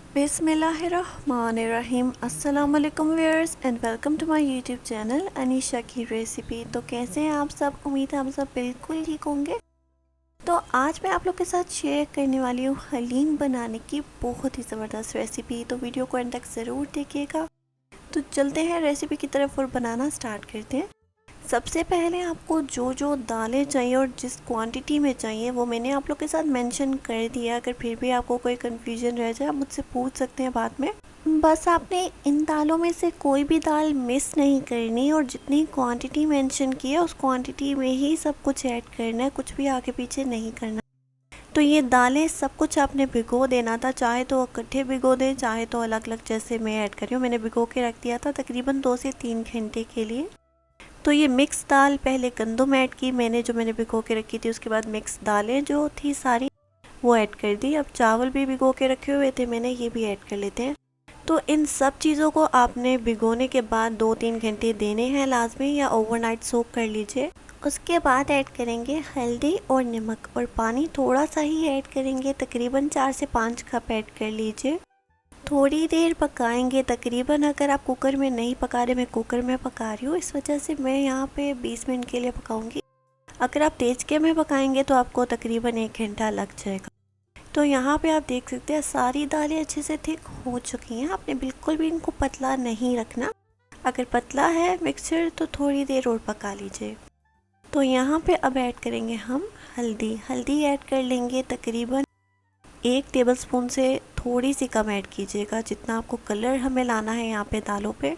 बिस्मिल्लाहिर्रहमानिर्रहीम। अस्सलाम वालेकुम viewers and welcome to my YouTube channel Anisha की रेसिपी। तो कैसे हैं आप सब? उम्मीद है आप सब बिल्कुल ठीक होंगे। तो आज मैं आप लोग के साथ शेयर करने वाली हूँ हलीम बनाने की बहुत ही ज़बरदस्त रेसिपी। तो वीडियो को एंड तक ज़रूर देखिएगा। तो चलते हैं रेसिपी की तरफ और बनाना स्टार्ट करते हैं। सबसे पहले आपको जो जो दालें चाहिए और जिस क्वांटिटी में चाहिए वो मैंने आप लोग के साथ मेंशन कर दिया। अगर फिर भी आपको कोई कंफ्यूजन रह जाए आप मुझसे पूछ सकते हैं बाद में। बस आपने इन दालों में से कोई भी दाल मिस नहीं करनी और जितनी क्वांटिटी मेंशन की है उस क्वांटिटी में ही सब कुछ ऐड करना है, कुछ भी आगे पीछे नहीं करना। तो ये दालें सब कुछ आपने भिगो देना था, चाहे तो इकट्ठे भिगो दें चाहे तो अलग अलग, जैसे मैं ऐड कर रही हूँ। मैंने भिगो के रख दिया था तकरीबन 2 से 3 घंटे के लिए। तो ये मिक्स दाल पहले गंदम ऐड की मैंने, जो मैंने भिगो के रखी थी। उसके बाद मिक्स दालें जो थी सारी वो ऐड कर दी। अब चावल भी भिगो के रखे हुए थे मैंने, ये भी ऐड कर लेते हैं। तो इन सब चीज़ों को आपने भिगोने के बाद 2-3 घंटे देने हैं लाजमी, या ओवरनाइट सोक कर लीजिए। उसके बाद ऐड करेंगे हल्दी और नमक, और पानी थोड़ा सा ही ऐड करेंगे, तकरीबन 4 से 5 कप ऐड कर लीजिए। थोड़ी देर पकाएंगे तकरीबन। अगर आप कुकर में नहीं पका रहे, मैं कुकर में पका रही हूँ, इस वजह से मैं यहाँ पे 20 मिनट के लिए पकाऊंगी। अगर आप तेज के में पकाएंगे तो आपको तकरीबन 1 घंटा लग जाएगा। तो यहाँ पे आप देख सकते हैं सारी दालें अच्छे से थिक हो चुकी हैं। आपने बिल्कुल भी इनको पतला नहीं रखना। अगर पतला है मिक्सचर तो थोड़ी देर और पका लीजिए। तो यहाँ पे अब ऐड करेंगे हम हल्दी ऐड कर लेंगे तकरीबन 1 टेबलस्पून से थोड़ी सी कम ऐड कीजिएगा, जितना आपको कलर हमें लाना है यहाँ पे दालों पे।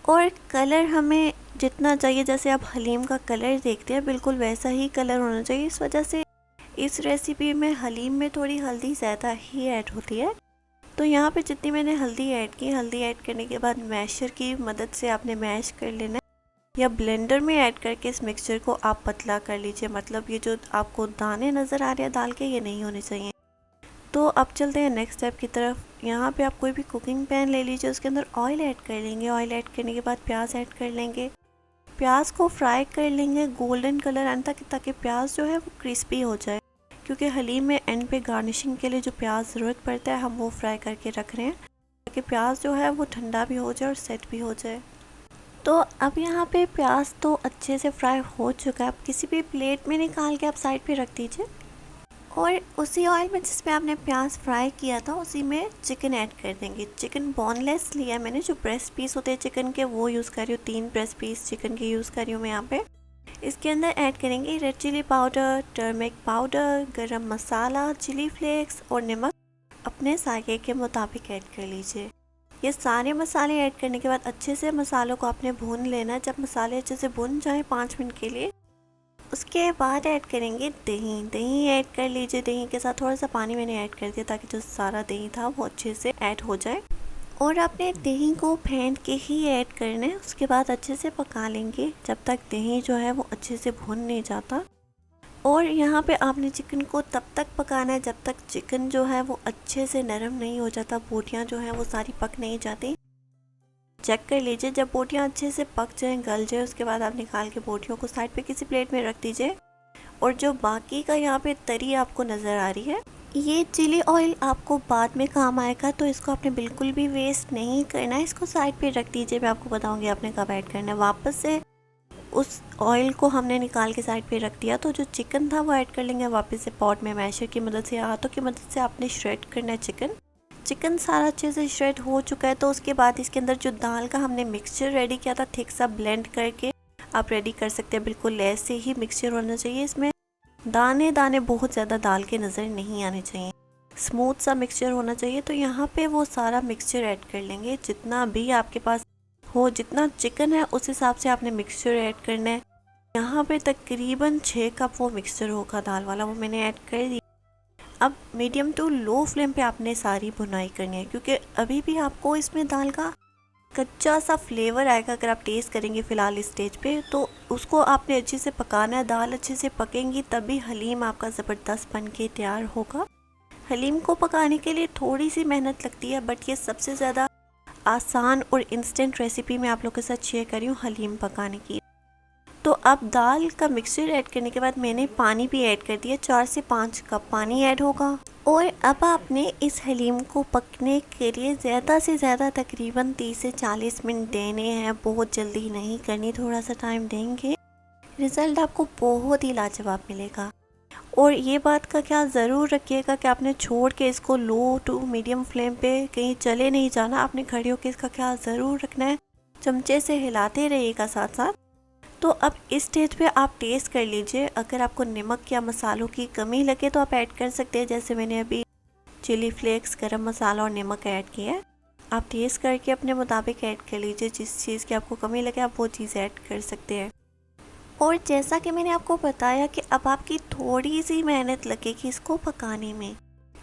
और कलर हमें जितना चाहिए, जैसे आप हलीम का कलर देखते हैं बिल्कुल वैसा ही कलर होना चाहिए। इस वजह से इस रेसिपी में हलीम में थोड़ी हल्दी ज़्यादा ही ऐड होती है। तो यहाँ पे जितनी मैंने हल्दी ऐड करने के बाद मैशर की मदद से आपने मैश कर लेना है, या ब्लेंडर में ऐड करके इस मिक्सचर को आप पतला कर लीजिए। मतलब ये जो आपको दाने नज़र आ रहे हैं दाल के, ये नहीं होने चाहिए। तो अब चलते हैं नेक्स्ट स्टेप की तरफ। यहाँ पे आप कोई भी कुकिंग पैन ले लीजिए, उसके अंदर ऑयल ऐड कर लेंगे। ऑयल ऐड करने के बाद प्याज ऐड कर लेंगे। प्याज को फ्राई कर लेंगे गोल्डन कलर आने तक, ताकि प्याज जो है वो क्रिस्पी हो जाए। क्योंकि हलीम में एंड पे गार्निशिंग के लिए जो प्याज ज़रूरत पड़ता है हम वो फ्राई करके रख रहे हैं, ताकि प्याज जो है वो ठंडा भी हो जाए और सेट भी हो जाए। तो अब यहाँ पे प्याज तो अच्छे से फ्राई हो चुका है। आप किसी भी प्लेट में निकाल के आप साइड पे रख दीजिए, और उसी ऑयल में जिसमें आपने प्याज फ्राई किया था उसी में चिकन ऐड कर देंगे। चिकन बोनलेस लिया है मैंने, जो ब्रेस्ट पीस होते हैं चिकन के वो यूज़ कर रही हूँ। 3 ब्रेस्ट पीस चिकन के यूज़ कर रही हूँ मैं यहाँ पे। इसके अंदर ऐड करेंगे red chili powder, turmeric powder, garam masala, chilli flakes और नमक अपने जायके के मुताबिक ऐड कर लीजिए। ये सारे मसाले ऐड करने के बाद अच्छे से मसालों को आपने भून लेना है। जब मसाले अच्छे से भुन जाएँ 5 मिनट के लिए, उसके बाद ऐड करेंगे दही ऐड कर लीजिए। दही के साथ थोड़ा सा पानी मैंने ऐड कर दिया, ताकि जो सारा दही था वो अच्छे से ऐड हो जाए। और आपने दही को फेंट के ही ऐड करना है। उसके बाद अच्छे से पका लेंगे जब तक दही जो है वो अच्छे से भुन नहीं जाता। और यहाँ पे आपने चिकन को तब तक पकाना है जब तक चिकन जो है वो अच्छे से नरम नहीं हो जाता, बोटियाँ जो हैं वो सारी पक नहीं जाती। चेक कर लीजिए, जब बोटियाँ अच्छे से पक जाएं, गल जाए, उसके बाद आप निकाल के बोटियों को साइड पे किसी प्लेट में रख दीजिए। और जो बाकी का यहाँ पे तरी आपको नज़र आ रही है, ये चिली ऑयल आपको बाद में काम आएगा, तो इसको आपने बिल्कुल भी वेस्ट नहीं करना है। इसको साइड पे रख दीजिए, मैं आपको बताऊँगी आपने कब ऐड करना है। वापस से उस ऑयल को हमने निकाल के साइड पे रख दिया, तो जो चिकन था वो ऐड कर लेंगे वापस से पॉट में। मैशर की मदद से, हाथों की मदद से आपने श्रेड करना है चिकन सारा अच्छे से श्रेड हो चुका है। तो उसके बाद इसके अंदर जो दाल का हमने मिक्सचर रेडी किया था, थिक सा ब्लेंड करके आप रेडी कर सकते हैं। बिल्कुल ऐसे ही मिक्सचर होना चाहिए, इसमें दाने दाने बहुत ज़्यादा दाल के नज़र नहीं आने चाहिए, स्मूथ सा मिक्सचर होना चाहिए। तो यहाँ पे वो सारा मिक्सचर ऐड कर लेंगे, जितना भी आपके पास हो, जितना चिकन है उस हिसाब से आपने मिक्सचर ऐड करना है। यहाँ पे तकरीबन 6 कप वो मिक्सचर होगा दाल वाला, वो मैंने ऐड कर दिया। अब मीडियम टू लो फ्लेम पे आपने सारी भुनाई करनी है, क्योंकि अभी भी आपको इसमें दाल का कच्चा सा फ्लेवर आएगा। अगर आप टेस्ट करेंगे फ़िलहाल इस स्टेज पे, तो उसको आपने अच्छे से पकाना है। दाल अच्छे से पकेंगी तभी हलीम आपका ज़बरदस्त बन के तैयार होगा। हलीम को पकाने के लिए थोड़ी सी मेहनत लगती है, बट ये सबसे ज़्यादा आसान और इंस्टेंट रेसिपी मैं आप लोग के साथ शेयर कर रही हूँ हलीम पकाने की। तो अब दाल का मिक्सचर ऐड करने के बाद मैंने पानी भी ऐड कर दिया, 4 से 5 कप पानी ऐड होगा। और अब आपने इस हलीम को पकने के लिए ज़्यादा से ज़्यादा तकरीबन 30 से 40 मिनट देने हैं, बहुत जल्दी नहीं करनी, थोड़ा सा टाइम देंगे, रिज़ल्ट आपको बहुत ही लाजवाब मिलेगा। और ये बात का ख्याल ज़रूर रखिएगा कि आपने छोड़ के इसको लो टू मीडियम फ्लेम पे कहीं चले नहीं जाना, आपने खड़े होकर इसका ख्याल ज़रूर रखना है, चमचे से हिलाते रहिएगा साथ साथ। तो अब इस स्टेज पे आप टेस्ट कर लीजिए, अगर आपको नमक या मसालों की कमी लगे तो आप ऐड कर सकते हैं, जैसे मैंने अभी चिली फ्लेक्स, गरम मसाला और नमक ऐड किया है। आप टेस्ट करके अपने मुताबिक ऐड कर लीजिए, जिस चीज़ की आपको कमी लगे आप वो चीज़ ऐड कर सकते हैं। और जैसा कि मैंने आपको बताया कि अब आपकी थोड़ी सी मेहनत लगेगी इसको पकाने में,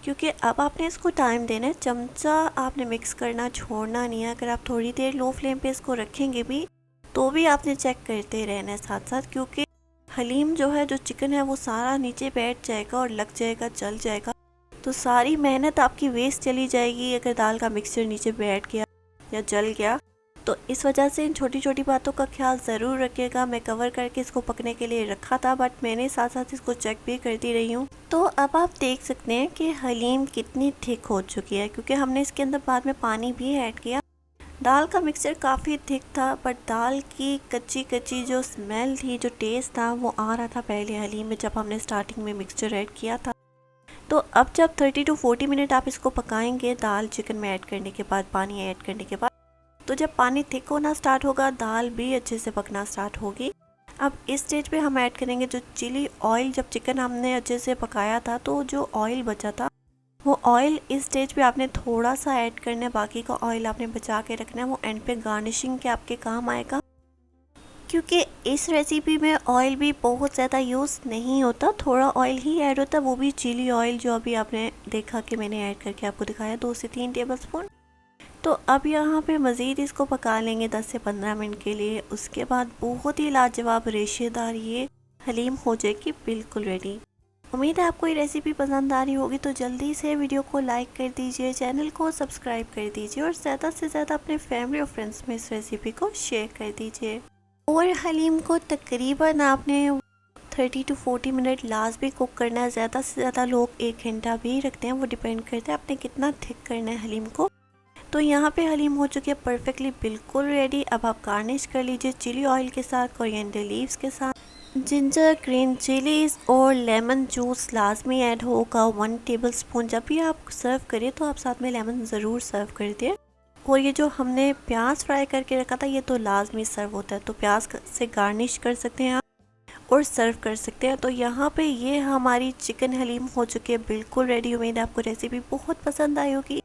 क्योंकि अब आपने इसको टाइम देना है, चमचा आपने मिक्स करना छोड़ना नहीं है। अगर आप थोड़ी देर लो फ्लेम पे इसको रखेंगे भी तो भी आपने चेक करते रहना है साथ साथ, क्योंकि हलीम जो है, जो चिकन है, वो सारा नीचे बैठ जाएगा और लग जाएगा, जल जाएगा, तो सारी मेहनत आपकी वेस्ट चली जाएगी अगर दाल का मिक्सचर नीचे बैठ गया या जल गया। तो इस वजह से इन छोटी छोटी बातों का ख्याल ज़रूर रखिएगा। मैं कवर करके इसको पकने के लिए रखा था, बट मैंने साथ साथ इसको चेक भी करती रही हूँ। तो अब आप देख सकते हैं कि हलीम कितनी थिक हो चुकी है, क्योंकि हमने इसके अंदर बाद में पानी भी ऐड किया। दाल का मिक्सचर काफ़ी थिक था, बट दाल की कच्ची कच्ची जो स्मेल थी, जो टेस्ट था, वो आ रहा था पहले हलीम में जब हमने स्टार्टिंग में मिक्सचर ऐड किया था। तो अब जब 30 to 40 मिनट आप इसको पकाएंगे दाल चिकन में ऐड करने के बाद, पानी ऐड करने के बाद, तो जब पानी थिक होना स्टार्ट होगा, दाल भी अच्छे से पकना स्टार्ट होगी। अब इस स्टेज पे हम ऐड करेंगे जो चिली ऑयल। जब चिकन हमने अच्छे से पकाया था तो जो ऑयल बचा था, वो ऑयल इस स्टेज पे आपने थोड़ा सा ऐड करना है, बाकी का ऑयल आपने बचा के रखना है, वो एंड पे गार्निशिंग के आपके काम आएगा। क्योंकि इस रेसिपी में ऑयल भी बहुत ज़्यादा यूज़ नहीं होता, थोड़ा ऑयल ही ऐड होता है, वो भी चिली ऑयल, जो अभी आपने देखा कि मैंने ऐड करके आपको दिखाया, 2 से 3 टेबल स्पून। तो अब यहाँ पे मज़ीद इसको पका लेंगे 10 से 15 मिनट के लिए। उसके बाद बहुत ही लाजवाब रेशेदार ये हलीम हो जाएगी बिल्कुल रेडी। उम्मीद है आपको ये रेसिपी पसंद आ रही होगी, तो जल्दी से वीडियो को लाइक कर दीजिए, चैनल को सब्सक्राइब कर दीजिए और ज़्यादा से ज़्यादा अपने फैमिली और फ्रेंड्स में इस रेसिपी को शेयर कर दीजिए। और हलीम को तकरीबन आपने 30 to 40 मिनट लास्ट भी कुक करना है। ज़्यादा से ज़्यादा लोग 1 घंटा भी रखते हैं, वो डिपेंड करता है आपने कितना थिक करना है हलीम को। तो यहाँ पे हलीम हो चुकी है परफेक्टली बिल्कुल रेडी। अब आप गार्निश कर लीजिए चिली ऑयल के साथ, कोरिएंडर लीव्स के साथ, जिंजर, ग्रीन चिलीज और लेमन जूस लाजमी ऐड होगा 1 टेबल स्पून। जब भी आप सर्व करें तो आप साथ में लेमन ज़रूर सर्व कर दें। और ये जो हमने प्याज फ्राई करके रखा था, ये तो लाजमी सर्व होता है, तो प्याज से गार्निश कर सकते हैं आप और सर्व कर सकते हैं। तो यहाँ पे ये हमारी चिकन हलीम हो चुकी है बिल्कुल रेडी। उम्मीद है आपको रेसिपी बहुत पसंद आई होगी,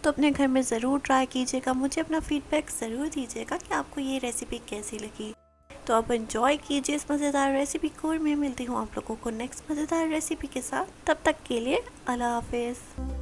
तो अपने घर में ज़रूर ट्राई कीजिएगा। मुझे अपना फीडबैक ज़रूर दीजिएगा कि आपको ये रेसिपी कैसी लगी। तो आप एंजॉय कीजिए इस मज़ेदार रेसिपी को, और मैं मिलती हूँ आप लोगों को नेक्स्ट मज़ेदार रेसिपी के साथ। तब तक के लिए अल्लाह हाफिज़।